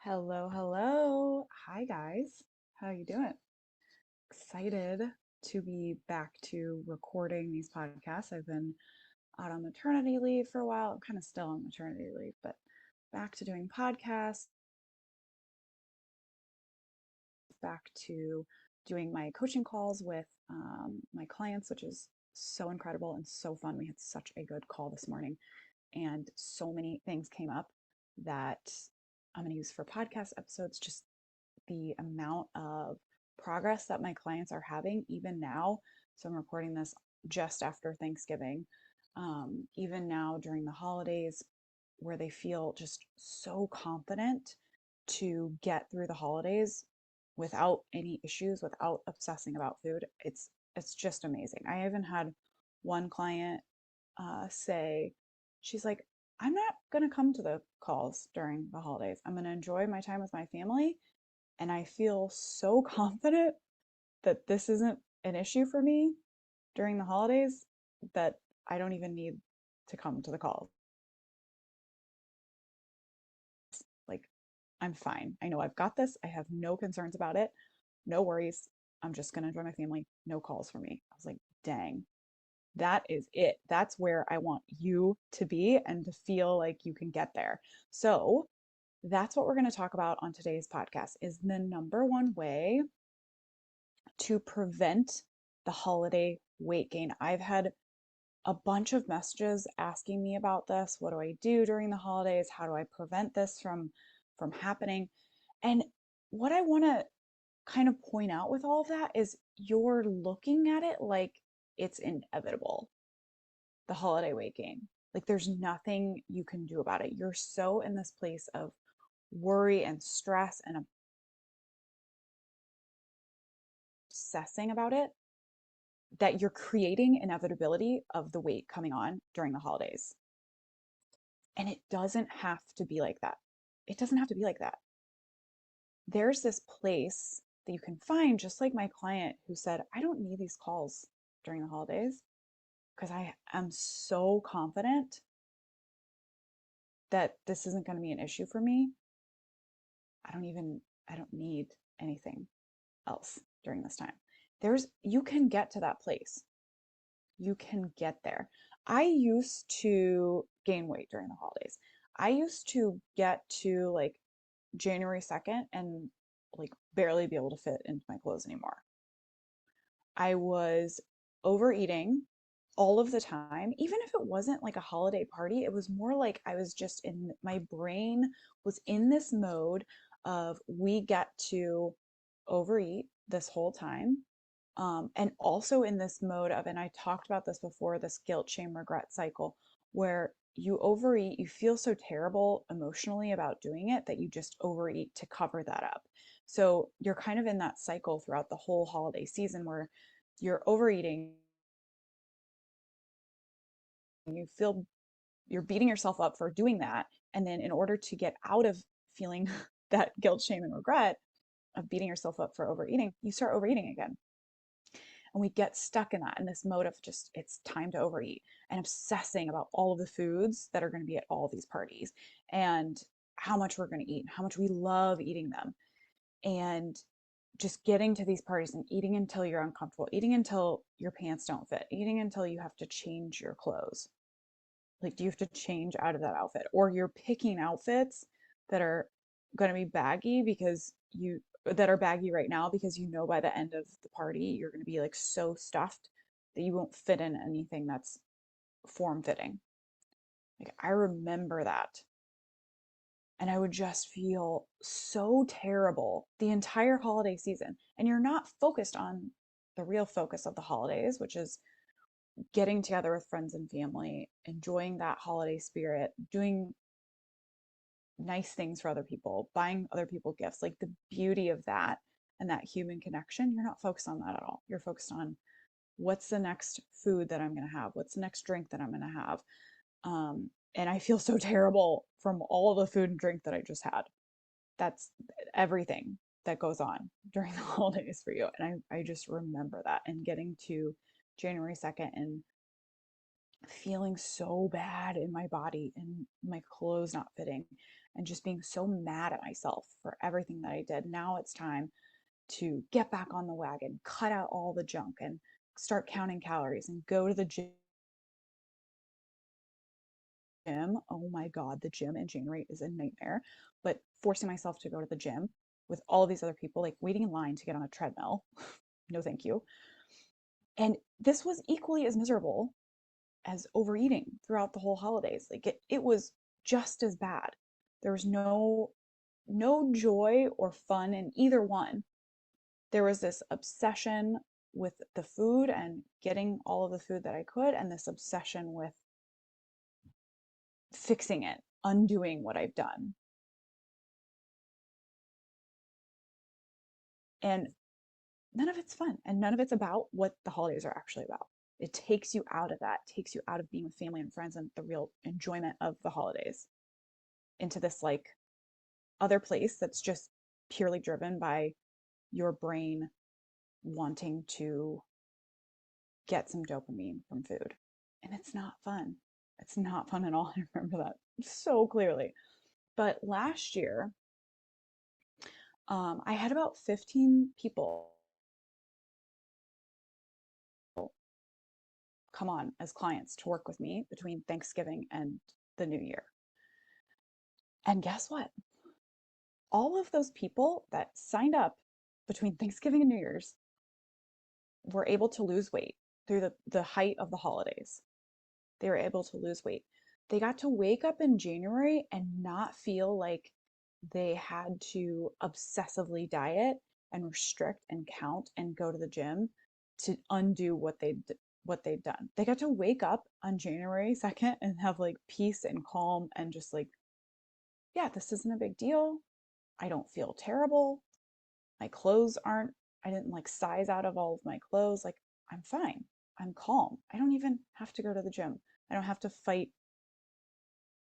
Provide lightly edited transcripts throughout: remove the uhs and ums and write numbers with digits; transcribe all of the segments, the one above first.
Hello, hello. Hi guys. How you doing? Excited to be back to recording these podcasts. I've been out on maternity leave for a while. I'm kind of still on maternity leave, but back to doing podcasts, back to doing my coaching calls with my clients, which is so incredible and so fun. We had such a good call this morning, and so many things came up that I'm going to use for podcast episodes. Just the amount of progress that my clients are having even now. So I'm recording this just after Thanksgiving, even now during the holidays, where they feel just so confident to get through the holidays without any issues, without obsessing about food. It's just amazing. I even had one client say, she's like, I'm not going to come to the calls during the holidays. I'm going to enjoy my time with my family, and I feel so confident that this isn't an issue for me during the holidays that I don't even need to come to the calls. Like, I'm fine. I know I've got this. I have no concerns about it. No worries. I'm just going to enjoy my family. No calls for me. I was like, dang, that is it. That's where I want you to be and to feel like you can get there. So, that's what we're going to talk about on today's podcast is the number one way to prevent the holiday weight gain. I've had a bunch of messages asking me about this. What do I do during the holidays? How do I prevent this from happening? And what I want to kind of point out with all of that is you're looking at it like it's inevitable, the holiday weight gain. Like there's nothing you can do about it. You're so in this place of worry and stress and obsessing about it that you're creating inevitability of the weight coming on during the holidays. And it doesn't have to be like that. It doesn't have to be like that. There's this place that you can find, just like my client who said, I don't need these calls during the holidays because I am so confident that this isn't going to be an issue for me. I don't need anything else during this time. You can get to that place. You can get there. I used to gain weight during the holidays. I used to get to like January 2nd and like barely be able to fit into my clothes anymore. I was overeating all of the time. Even if it wasn't like a holiday party, it was more like I was just in my brain was in this mode of we get to overeat this whole time. And also in this mode of, and I talked about this before, this guilt, shame, regret cycle, where you overeat, you feel so terrible emotionally about doing it that you just overeat to cover that up. So you're kind of in that cycle throughout the whole holiday season where you're overeating, you feel you're beating yourself up for doing that. And then in order to get out of feeling that guilt, shame, and regret of beating yourself up for overeating, you start overeating again. And we get stuck in that, in this mode of just, it's time to overeat and obsessing about all of the foods that are going to be at all these parties and how much we're going to eat, how much we love eating them. And just getting to these parties and eating until you're uncomfortable, eating until your pants don't fit, eating until you have to change your clothes. Like, do you have to change out of that outfit? Or you're picking outfits that are going to be baggy because you that are baggy right now because you know by the end of the party you're going to be like so stuffed that you won't fit in anything that's form fitting. Like I remember that. And I would just feel so terrible the entire holiday season. And you're not focused on the real focus of the holidays, which is getting together with friends and family, enjoying that holiday spirit, doing nice things for other people, buying other people gifts, like the beauty of that and that human connection. You're not focused on that at all. You're focused on what's the next food that I'm going to have? What's the next drink that I'm going to have? And I feel so terrible from all the food and drink that I just had. That's everything that goes on during the holidays for you. And I just remember that and getting to January 2nd and feeling so bad in my body and my clothes not fitting and just being so mad at myself for everything that I did. Now it's time to get back on the wagon, cut out all the junk, and start counting calories and go to the gym. Oh my God, the gym in January is a nightmare. But forcing myself to go to the gym with all of these other people, like waiting in line to get on a treadmill, no thank you. And this was equally as miserable as overeating throughout the whole holidays. Like it was just as bad. There was no joy or fun in either one. There was this obsession with the food and getting all of the food that I could, and this obsession with fixing it, undoing what I've done. And none of it's fun, and none of it's about what the holidays are actually about. It takes you out of that, takes you out of being with family and friends and the real enjoyment of the holidays into this like other place that's just purely driven by your brain wanting to get some dopamine from food. And it's not fun. It's not fun at all. I remember that so clearly. But last year, I had about 15 people come on as clients to work with me between Thanksgiving and the new year. And guess what? All of those people that signed up between Thanksgiving and New Year's were able to lose weight through the height of the holidays. They were able to lose weight. They got to wake up in January and not feel like they had to obsessively diet and restrict and count and go to the gym to undo what they'd done. They got to wake up on January 2nd and have like peace and calm and just like, yeah, this isn't a big deal. I don't feel terrible. My clothes aren't, I didn't like size out of all of my clothes. Like, I'm fine. I'm calm. I don't even have to go to the gym. I don't have to fight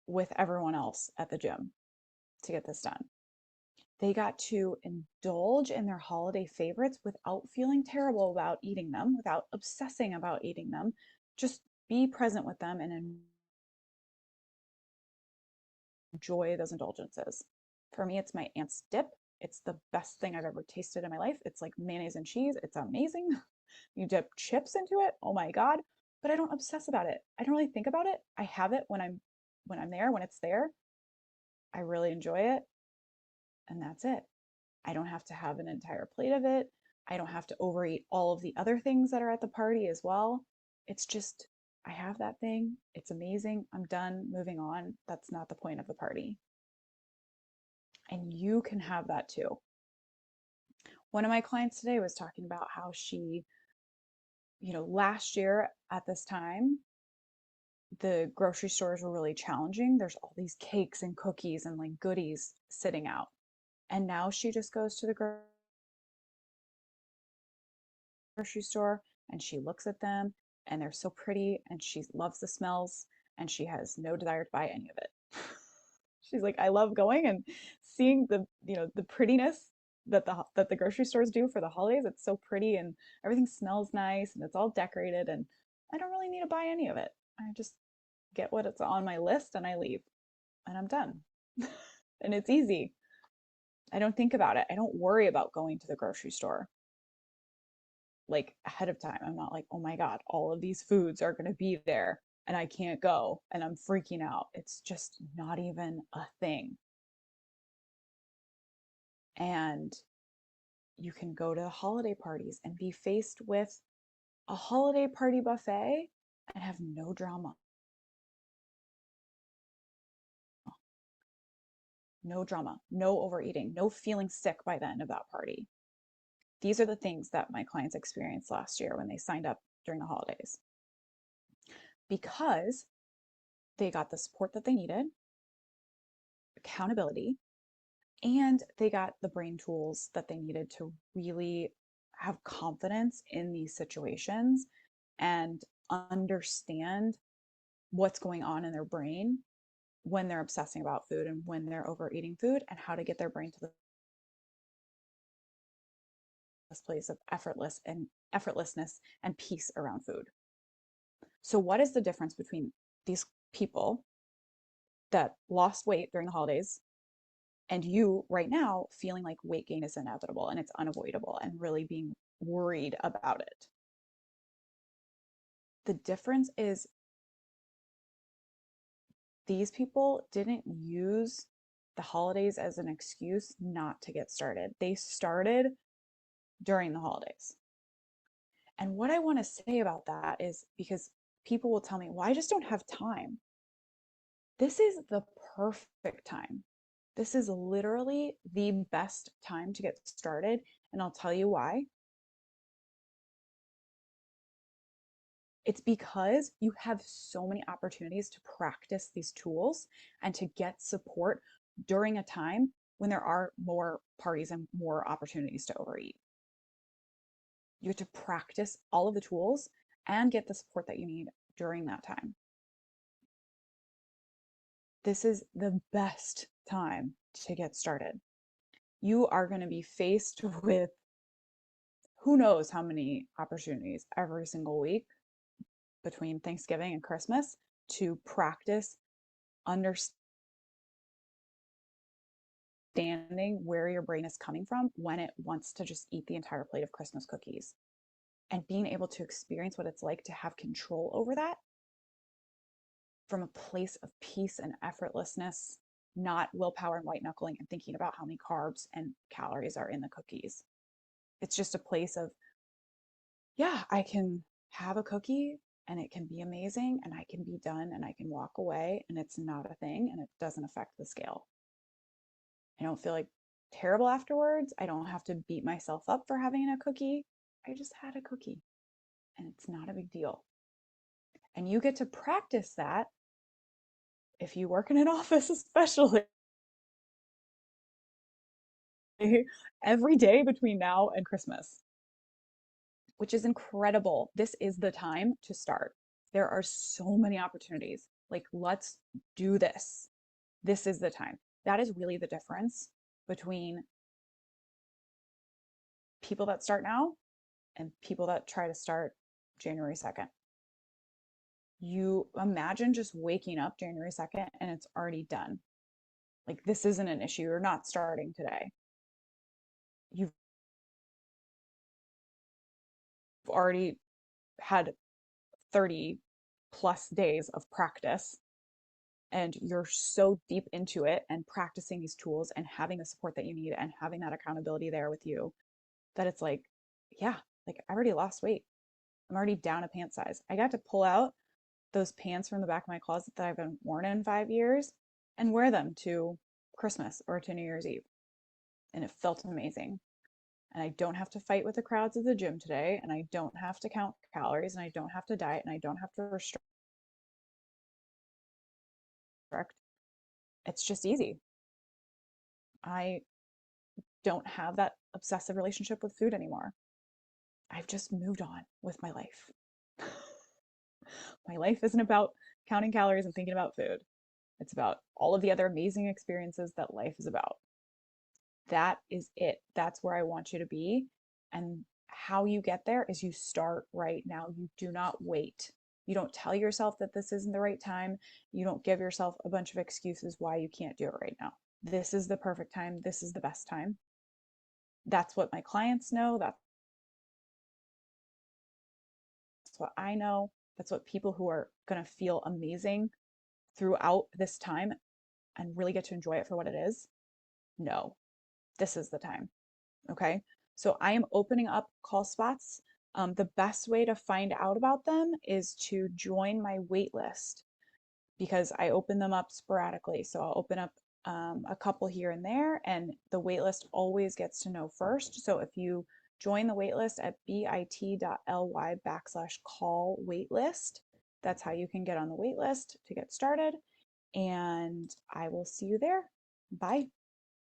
with everyone else at the gym to get this done. They got to indulge in their holiday favorites without feeling terrible about eating them, without obsessing about eating them. Just be present with them and enjoy those indulgences. For me, it's my aunt's dip. It's the best thing I've ever tasted in my life. It's like mayonnaise and cheese. It's amazing. You dip chips into it. Oh my God. But I don't obsess about it. I don't really think about it. I have it when I'm there, when it's there. I really enjoy it. And that's it. I don't have to have an entire plate of it. I don't have to overeat all of the other things that are at the party as well. It's just, I have that thing. It's amazing. I'm done, moving on. That's not the point of the party. And you can have that too. One of my clients today was talking about how she, last year at this time, the grocery stores were really challenging. There's all these cakes and cookies and like goodies sitting out. And now she just goes to the grocery store and she looks at them and they're so pretty and she loves the smells and she has no desire to buy any of it. She's like, I love going and seeing the prettiness that the grocery stores do for the holidays. It's so pretty and everything smells nice and it's all decorated and I don't really need to buy any of it. I just get what it's on my list and I leave and I'm done. And it's easy. I don't think about it. I don't worry about going to the grocery store like ahead of time. I'm not like, oh my God, all of these foods are going to be there and I can't go and I'm freaking out. It's just not even a thing. And you can go to holiday parties and be faced with a holiday party buffet and have no drama. No drama, no overeating, no feeling sick by the end of that party. These are the things that my clients experienced last year when they signed up during the holidays because they got the support that they needed, accountability, and they got the brain tools that they needed to really have confidence in these situations and understand what's going on in their brain when they're obsessing about food and when they're overeating food and how to get their brain to this place of effortlessness and peace around food. So what is the difference between these people that lost weight during the holidays And you right now feeling like weight gain is inevitable and it's unavoidable and really being worried about it. The difference is these people didn't use the holidays as an excuse not to get started. They started during the holidays. And what I want to say about that is because people will tell me, well, I just don't have time. This is the perfect time. This is literally the best time to get started. And I'll tell you why. It's because you have so many opportunities to practice these tools and to get support during a time when there are more parties and more opportunities to overeat. You have to practice all of the tools and get the support that you need during that time. This is the best time to get started. You are going to be faced with who knows how many opportunities every single week between Thanksgiving and Christmas to practice understanding where your brain is coming from when it wants to just eat the entire plate of Christmas cookies, and being able to experience what it's like to have control over that from a place of peace and effortlessness, not willpower and white knuckling and thinking about how many carbs and calories are in the cookies. It's just a place of, yeah, I can have a cookie and it can be amazing and I can be done and I can walk away and it's not a thing and it doesn't affect the scale. I don't feel like terrible afterwards. I don't have to beat myself up for having a cookie. I just had a cookie and it's not a big deal. And you get to practice that if you work in an office, especially every day between now and Christmas, which is incredible. This is the time to start. There are so many opportunities. Like, let's do this. This is the time. That is really the difference between people that start now and people that try to start January 2nd. You imagine just waking up January 2nd and it's already done. Like, this isn't an issue. You're not starting today. You've already had 30 plus days of practice and you're so deep into it and practicing these tools and having the support that you need and having that accountability there with you that it's like, yeah, like I already lost weight. I'm already down a pant size. I got to pull out those pants from the back of my closet that I've been worn in 5 years and wear them to Christmas or to New Year's Eve. And it felt amazing. And I don't have to fight with the crowds at the gym today. And I don't have to count calories and I don't have to diet and I don't have to restrict. It's just easy. I don't have that obsessive relationship with food anymore. I've just moved on with my life. My life isn't about counting calories and thinking about food. It's about all of the other amazing experiences that life is about. That is it. That's where I want you to be. And how you get there is you start right now. You do not wait. You don't tell yourself that this isn't the right time. You don't give yourself a bunch of excuses why you can't do it right now. This is the perfect time. This is the best time. That's what my clients know. That's what I know. That's what people who are going to feel amazing throughout this time and really get to enjoy it for what it is. No, this is the time. Okay. So I am opening up call spots. The best way to find out about them is to join my wait list because I open them up sporadically. So I'll open up a couple here and there, and the wait list always gets to know first. So if you join the waitlist at bit.ly/call waitlist, that's how you can get on the wait list to get started. And I will see you there. Bye.